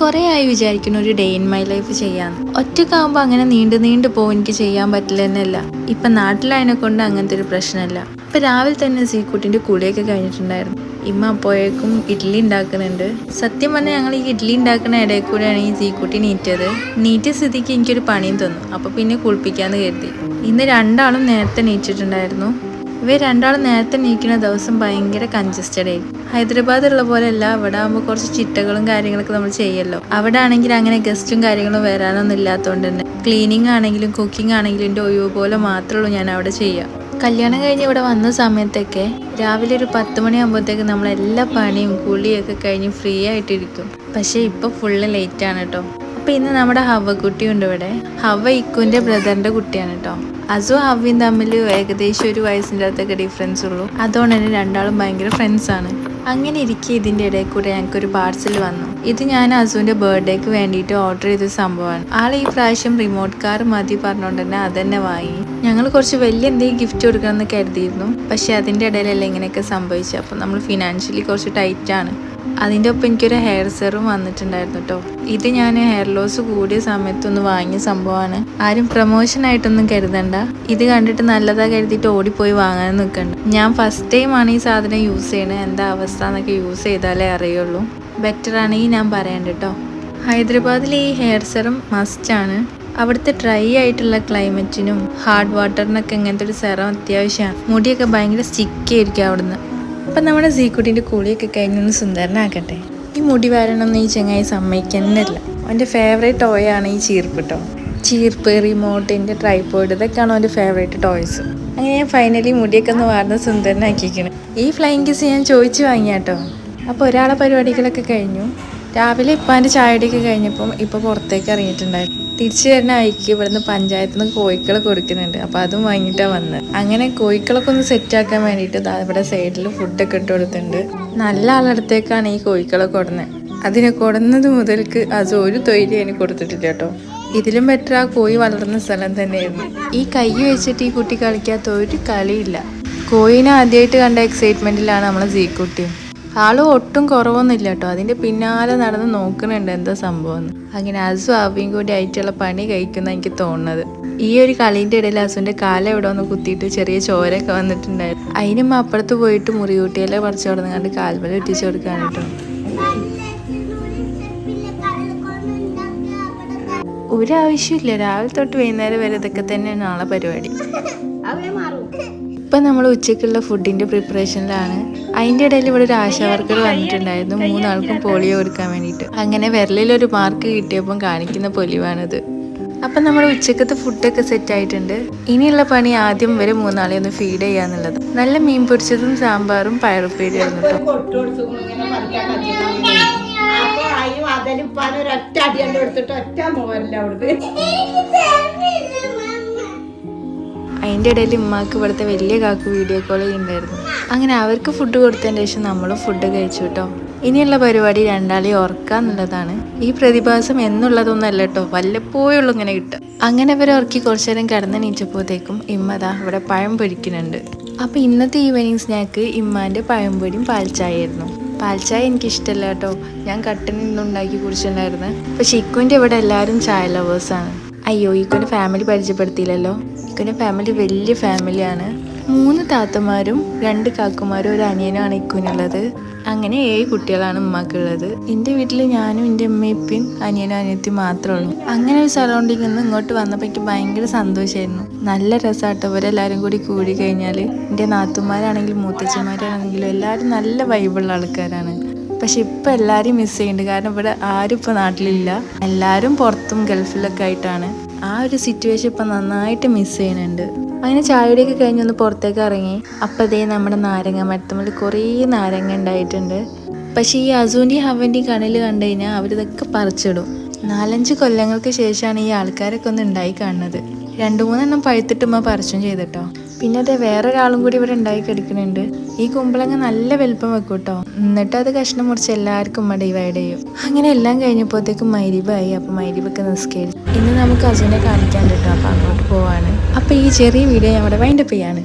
കുറേ ആയി വിചാരിക്കുന്നു ഒരു ഡേ ഇൻ മൈ ലൈഫ് ചെയ്യാന്ന്. ഒറ്റക്കാവുമ്പോൾ അങ്ങനെ നീണ്ടു പോകും, എനിക്ക് ചെയ്യാൻ പറ്റില്ല എന്നല്ല. ഇപ്പം നാട്ടിലായതിനെ കൊണ്ട് അങ്ങനത്തെ ഒരു പ്രശ്നമല്ല. ഇപ്പം രാവിലെ തന്നെ സീക്കുട്ടിൻ്റെ കുളിയൊക്കെ കഴിഞ്ഞിട്ടുണ്ടായിരുന്നു. ഇമ്മ അപ്പോഴേക്കും ഇഡ്ഡലി ഉണ്ടാക്കുന്നുണ്ട്. സത്യം പറഞ്ഞാൽ ഞങ്ങൾ ഈ ഇഡ്ഡലി ഉണ്ടാക്കുന്ന ഇടയിൽ കൂടെയാണ് ഈ സീക്കുട്ടി നീറ്റിയ സ്ഥിതിക്ക് എനിക്കൊരു പണിയും തന്നു. അപ്പോൾ പിന്നെ കുളിപ്പിക്കാമെന്ന് കരുതി. ഇന്ന് രണ്ടാളും നേരത്തെ നീച്ചിട്ടുണ്ടായിരുന്നു. ഇവർ രണ്ടാളും നേരത്തെ നീക്കുന്ന ദിവസം ഭയങ്കര കൺജസ്റ്റഡ് ആയി. ഹൈദരാബാദുള്ള പോലെയല്ല, അവിടെ ആകുമ്പോൾ കുറച്ച് ചിട്ടകളും കാര്യങ്ങളൊക്കെ നമ്മൾ ചെയ്യല്ലോ. അവിടെ ആണെങ്കിൽ അങ്ങനെ ഗസ്റ്റും കാര്യങ്ങളും വരാനൊന്നും ഇല്ലാത്തതുകൊണ്ട് തന്നെ ക്ലീനിങ് ആണെങ്കിലും കുക്കിംഗ് ആണെങ്കിലും എൻ്റെ ഒഴിവ് പോലെ മാത്രമേ ഉള്ളൂ ഞാൻ അവിടെ ചെയ്യുക. കല്യാണം കഴിഞ്ഞ് ഇവിടെ വന്ന സമയത്തൊക്കെ രാവിലെ ഒരു 10 മണിയാകുമ്പോഴത്തേക്ക് നമ്മളെല്ലാ പണിയും കുളിയൊക്കെ കഴിഞ്ഞ് ഫ്രീ ആയിട്ടിരിക്കും. പക്ഷേ ഇപ്പോൾ ഫുള്ള് ലേറ്റാണ് കേട്ടോ. അപ്പോൾ ഇന്ന് നമ്മുടെ ഹവ്വക്കുട്ടിയുണ്ട് ഇവിടെ. ഹവ്വ ഇക്കുൻ്റെ ബ്രദറിൻ്റെ കുട്ടിയാണ് കേട്ടോ. അസു ഹവ്വയും തമ്മിൽ ഏകദേശം ഒരു വയസ്സിൻ്റെ അടുത്തൊക്കെ ഡിഫറൻസ് ഉള്ളൂ. അതുകൊണ്ട് തന്നെ രണ്ടാളും ഭയങ്കര ഫ്രണ്ട്സാണ്. അങ്ങനെ ഇരിക്കെ ഇതിൻ്റെ ഇടയിൽ കൂടെ ഞങ്ങൾക്കൊരു പാർസൽ വന്നു. ഇത് ഞാൻ അസുവിൻ്റെ ബർത്ത്ഡേക്ക് വേണ്ടിയിട്ട് ഓർഡർ ചെയ്ത സംഭവമാണ്. ആൾ ഈ പ്രാവശ്യം റിമോട്ട് കാർ മതി പറഞ്ഞുകൊണ്ട് തന്നെ അതന്നെ വാങ്ങി. ഞങ്ങൾ കുറച്ച് വലിയ എന്തെങ്കിലും ഗിഫ്റ്റ് കൊടുക്കണമെന്ന് കരുതിയിരുന്നു. പക്ഷേ അതിൻ്റെ ഇടയിലല്ല ഇങ്ങനെയൊക്കെ സംഭവിച്ചത്. അപ്പോൾ നമ്മൾ ഫിനാൻഷ്യലി കുറച്ച് ടൈറ്റാണ്. അതിൻ്റെ ഒപ്പം എനിക്കൊരു ഹെയർ സെറും വന്നിട്ടുണ്ടായിരുന്നു കേട്ടോ. ഇത് ഞാൻ ഹെയർ ലോസ് കൂടിയ സമയത്തൊന്ന് വാങ്ങിയ സംഭവമാണ്. ആരും പ്രൊമോഷനായിട്ടൊന്നും കരുതണ്ട. ഇത് കണ്ടിട്ട് നല്ലതാ കരുതിയിട്ട് ഓടിപ്പോയി വാങ്ങാൻ നിൽക്കണ്ട. ഞാൻ ഫസ്റ്റ് ടൈമാണ് ഈ സാധനം യൂസ് ചെയ്യണത്. എന്താ അവസ്ഥ എന്നൊക്കെ യൂസ് ചെയ്താലേ അറിയുള്ളൂ. ബെറ്റർ ആണെങ്കിൽ ഞാൻ പറയണ്ട കേട്ടോ. ഹൈദരാബാദിൽ ഈ ഹെയർ സെറും മസ്റ്റാണ്. അവിടുത്തെ ഡ്രൈ ആയിട്ടുള്ള ക്ലൈമറ്റിനും ഹാർഡ് വാട്ടറിനൊക്കെ ഇങ്ങനത്തെ ഒരു സെറം അത്യാവശ്യമാണ്. മുടിയൊക്കെ ഭയങ്കര സ്റ്റിക്കി ആയിരിക്കും അവിടുന്ന്. അപ്പം നമ്മുടെ സീക്കുട്ടിൻ്റെ കുളിയൊക്കെ കഴിഞ്ഞൊന്ന് സുന്ദരനാക്കട്ടെ. ഈ മുടി വരണമെന്ന് ഈ ചങ്ങായി സമ്മതിക്കുന്നില്ല. അവൻ്റെ ഫേവറേറ്റ് ടോയാണ് ഈ ചീർപ്പ് കേട്ടോ. ചീർപ്പ്, റിമോട്ടിൻ്റെ ട്രൈപോഡ്, ഇതൊക്കെയാണ് അവൻ്റെ ഫേവറേറ്റ് ടോയ്സ്. അങ്ങനെ ഞാൻ ഫൈനലി മുടിയൊക്കെ ഒന്ന് വാർന്ന് സുന്ദരനാക്കിയിരിക്കണം. ഈ ഫ്ലൈങ് കിസ് ഞാൻ ചോദിച്ചു വാങ്ങിയാട്ടോ. അപ്പോൾ ഒരാളെ പരിപാടികളൊക്കെ കഴിഞ്ഞു. രാവിലെ ഇപ്പാൻ്റെ ചായയുടെയൊക്കെ കഴിഞ്ഞപ്പം ഇപ്പോൾ പുറത്തേക്ക് ഇറങ്ങിയിട്ടുണ്ടായിരുന്നു. തിരിച്ചു വരുന്ന വഴിക്ക് ഇവിടുന്ന് പഞ്ചായത്തിൽ നിന്ന് കോഴിക്കളെ കൊടുക്കുന്നുണ്ട്. അപ്പോൾ അതും വാങ്ങിയിട്ടാണ് വന്നത്. അങ്ങനെ കോഴിക്കളൊക്കെ ഒന്ന് സെറ്റാക്കാൻ വേണ്ടിയിട്ട് ഇവിടെ സൈഡിൽ ഫുഡൊക്കെ ഇട്ട് കൊടുത്തിട്ടുണ്ട്. നല്ല ആളടുത്തേക്കാണ് ഈ കോഴിക്കളെ കൊടുന്നത്. അതിനെ കൊടുന്നത് മുതൽക്ക് അത് ഒരു തൊഴിൽ അതിന് കൊടുത്തിട്ടില്ല കേട്ടോ. ഇതിലും ബെറ്റർ ആ കോഴി വളർന്ന സ്ഥലം തന്നെയായിരുന്നു. ഈ കൈ വെച്ചിട്ട് ഈ കുട്ടി കളിക്കാത്ത ഒരു കളിയില്ല. കോഴിനെ ആദ്യമായിട്ട് കണ്ട എക്സൈറ്റ്മെൻറ്റിലാണ് നമ്മളെ സീക്കുട്ടിയും. ആളും ഒട്ടും കുറവൊന്നുമില്ല കേട്ടോ. അതിൻ്റെ പിന്നാലെ നടന്ന് നോക്കുന്നുണ്ട് എന്താ സംഭവം. അങ്ങനെ അസു അവയും കൂടി ആയിട്ടുള്ള പണി കഴിക്കുന്ന എനിക്ക് തോന്നുന്നത്. ഈ ഒരു കളീൻ്റെ ഇടയിൽ അസുവിൻ്റെ കാലം എവിടെ ഒന്ന് കുത്തിയിട്ട് ചെറിയ ചോരയൊക്കെ വന്നിട്ടുണ്ടായിരുന്നു. അതിനും അപ്പുറത്ത് പോയിട്ട് മുറിയൂട്ടിയെല്ലാം പറിച്ചു കൊടുങ്ങാണ്ട് കാൽമല ഇട്ടിച്ചു കൊടുക്കാൻ കേട്ടോ. ഒരാവശ്യമില്ല, രാവിലെ തൊട്ട് വൈകുന്നേരം വരെ ഇതൊക്കെ തന്നെയാണ് നാളെ പരിപാടി. ഇപ്പം നമ്മൾ ഉച്ചയ്ക്കുള്ള ഫുഡിൻ്റെ പ്രിപ്പറേഷനിലാണ്. അതിൻ്റെ ഇടയിൽ ഇവിടെ ഒരു ആശാ വർക്കർ വന്നിട്ടുണ്ടായിരുന്നു 3 ആൾക്കും പോളിയോ കൊടുക്കാൻ വേണ്ടിയിട്ട്. അങ്ങനെ വിരലിലൊരു മാർക്ക് കിട്ടിയപ്പം കാണിക്കുന്ന പൊലിവാണിത്. അപ്പം നമ്മൾ ഉച്ചക്കത്തെ ഫുഡൊക്കെ സെറ്റ് ആയിട്ടുണ്ട്. ഇനിയുള്ള പണി ആദ്യം വരെ 3 ആളെ ഒന്ന് ഫീഡ് ചെയ്യാന്നുള്ളത്. നല്ല മീൻ പൊരിച്ചതും സാമ്പാറും പയറുപ്പേരിയായിരുന്നു കേട്ടോ. അതിൻ്റെ ഇടയിൽ ഉമ്മാക്ക് ഇവിടുത്തെ വലിയ കാക്ക് വീഡിയോ കോൾ ഉണ്ടായിരുന്നു. അങ്ങനെ അവർക്ക് ഫുഡ് കൊടുത്തതിന് ശേഷം നമ്മളും ഫുഡ് കഴിച്ചു കേട്ടോ. ഇനിയുള്ള പരിപാടി രണ്ടാളെ ഓർക്കാന്നുള്ളതാണ്. ഈ പ്രതിഭാസം എന്നുള്ളതൊന്നല്ല കേട്ടോ, വല്ലപ്പോഴുള്ളൂ ഇങ്ങനെ കിട്ടുക. അങ്ങനെ അവരെ ഓർക്കി കുറച്ചു നേരം കിടന്ന് നീച്ചപ്പോഴത്തേക്കും ഇമ്മതാ ഇവിടെ പഴം പൊരിക്കുന്നുണ്ട്. അപ്പോൾ ഇന്നത്തെ ഈവനിങ് സ്നാക്ക് ഇമ്മാൻ്റെ പഴംപൊരിയും പാൽച്ചായായിരുന്നു. പാൽച്ചായ എനിക്കിഷ്ടമല്ല കേട്ടോ. ഞാൻ കട്ടനിൽ നിന്നുണ്ടാക്കി കുടിച്ചിട്ടുണ്ടായിരുന്നു. പക്ഷെ ഇക്കുൻ്റെ ഇവിടെ എല്ലാവരും ചായ ലവേഴ്സാണ്. അയ്യോ, ഇക്കുൻ്റെ ഫാമിലി പരിചയപ്പെടുത്തിയില്ലല്ലോ. ഇക്കുൻ്റെ ഫാമിലി വലിയ ഫാമിലിയാണ്. 3 താത്തമാരും 2 കാക്കുമാരും ഒരു അനിയനുമാണ് ഇക്കുനുള്ളത്. അങ്ങനെ 7 കുട്ടികളാണ് ഉമ്മാക്കുള്ളത്. എൻ്റെ വീട്ടിൽ ഞാനും എൻ്റെ അമ്മയും അനിയനും അനിയത്തിയും മാത്രമേ ഉള്ളൂ. അങ്ങനെ ഒരു സറൗണ്ടിങ്ങിൽ നിന്ന് ഇങ്ങോട്ട് വന്നപ്പോൾ എനിക്ക് ഭയങ്കര സന്തോഷമായിരുന്നു. നല്ല രസമാട്ടോ. ഇവരെല്ലാവരും കൂടി കഴിഞ്ഞാൽ എൻ്റെ നാത്തുമാരാണെങ്കിലും മൂത്തച്ഛന്മാരാണെങ്കിലും എല്ലാവരും നല്ല വൈബുള്ള ആൾക്കാരാണ്. പക്ഷെ ഇപ്പം എല്ലാവരും മിസ് ചെയ്യുന്നുണ്ട്. കാരണം ഇവിടെ ആരും ഇപ്പോൾ നാട്ടിലില്ല. എല്ലാവരും പുറത്തും ഗൾഫിലൊക്കെ ആയിട്ടാണ്. ആ ഒരു സിറ്റുവേഷൻ ഇപ്പം നന്നായിട്ട് മിസ് ചെയ്യുന്നുണ്ട്. അങ്ങനെ ചായയുടെയൊക്കെ കഴിഞ്ഞൊന്ന് പുറത്തേക്ക് ഇറങ്ങി. അപ്പം അതേ നമ്മുടെ നാരങ്ങ മരത്തുമ്പിൽ കുറേ നാരങ്ങ ഉണ്ടായിട്ടുണ്ട്. പക്ഷേ ഈ അസുവിൻ്റെയും ഹവൻ്റെയും കണ്ണിൽ കണ്ടു കഴിഞ്ഞാൽ അവരിതൊക്കെ പറിച്ചിടും. 4-5 കൊല്ലങ്ങൾക്ക് ശേഷമാണ് ഈ ആൾക്കാരൊക്കെ ഒന്ന് ഉണ്ടായി കാണുന്നത്. 2-3 എണ്ണം പഴുത്തിട്ടുമ്മ പറിച്ചും ചെയ്തിട്ടോ. പിന്നെ അതേ വേറൊരാളും കൂടി ഇവിടെ ഉണ്ടായി കിടക്കുന്നുണ്ട്. ഈ കുമ്പളങ്ങ നല്ല വലുപ്പം വെക്കും കേട്ടോ. എന്നിട്ട് അത് കഷ്ണം മുറിച്ച് എല്ലാവർക്കും ഉമ്മ ഡിവൈഡ് ചെയ്യും. അങ്ങനെ എല്ലാം കഴിഞ്ഞപ്പോഴത്തേക്കും മഗ്‌രിബായി. അപ്പം മഗ്‌രിബൊക്കെ നിസ്കരിച്ചു. ഇന്ന് നമുക്ക് അസുവിനെ കാണിക്കാൻ കേട്ടോ. അപ്പം അങ്ങോട്ട് പോവാണ്. അപ്പം ഈ ചെറിയ വീഡിയോ ഞാൻ ഇവിടെ വൈൻഡപ്പ് ചെയ്യാണ്.